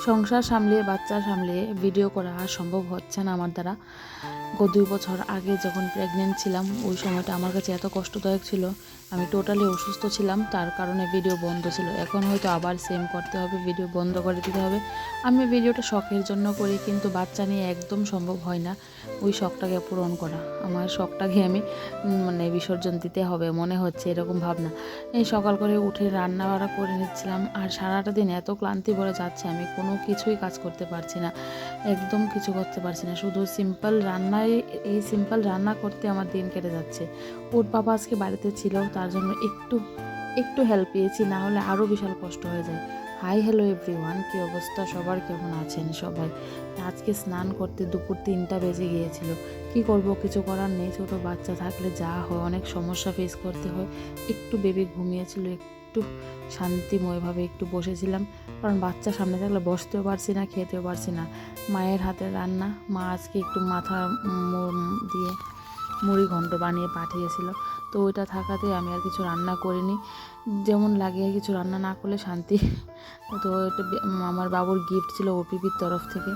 সংসার সামলিয়ে বাচ্চা সামলিয়ে ভিডিও করা আর সম্ভব হচ্ছে না আমার দ্বারা। 2 বছর আগে যখন প্রেগনেন্ট ছিলাম ওই সময়টা আমার কাছে এত কষ্টদায়ক ছিল, আমি টোটালি অসুস্থ ছিলাম, তার কারণে ভিডিও বন্ধ ছিল। এখন হয়তো আবার সেম করতে হবে, ভিডিও বন্ধ করে দিতে হবে। আমি ভিডিওটা শখের জন্য করি, কিন্তু বাচ্চা নিয়ে একদম সম্ভব হয় না ওই শখটাকে পূরণ করা। আমার শখটাকে আমি মানে বিসর্জন দিতে হবে মনে হচ্ছে, এরকম ভাবনা। এই সকাল করে উঠে রান্না বাড়া করে নিচ্ছিলাম, আর সারাটা দিন এত ক্লান্তি পড়ে যাচ্ছে, আমি কোনো কিছুই কাজ করতে পারছি না, একদম কিছু করতে পারছি না। শুধু সিম্পল রান্নায়, এই সিম্পল রান্না করতে আমার দিন কেটে যাচ্ছে। ওর বাবা আজকে বাড়িতে ছিল, তার জন্য একটু একটু হেল্প পেয়েছি, না হলে আরও বিশাল কষ্ট হয়ে যায়। হাই হ্যালো এভরিওয়ান, কী অবস্থা সবার, কেমন আছেন সবাই? আজকে স্নান করতে দুপুর 3টা বেজে গিয়েছিল। কি করব, কিছু করার নেই, ছোটো বাচ্চা থাকলে যা হয় অনেক সমস্যা ফেস করতে হয়। একটু বেবি ঘুমিয়েছিল, একটু শান্তিময়ভাবে একটু বসেছিলাম, কারণ বাচ্চা সামনে থাকলে বসতেও পারছি না, খেতেও পারছি না। মায়ের হাতের রান্না, মা আজকে একটু মাথা দিয়ে মুড়ি ঘন্ট বানিয়ে পাঠিয়েছিল, তো ওইটা থাকাতে আমি আর কিছু রান্না করিনি। যেমন লাগে কিছু রান্না না করলে শান্তি। তো এটা আমার বাবুর গিফট ছিল ওপিপির তরফ থেকে।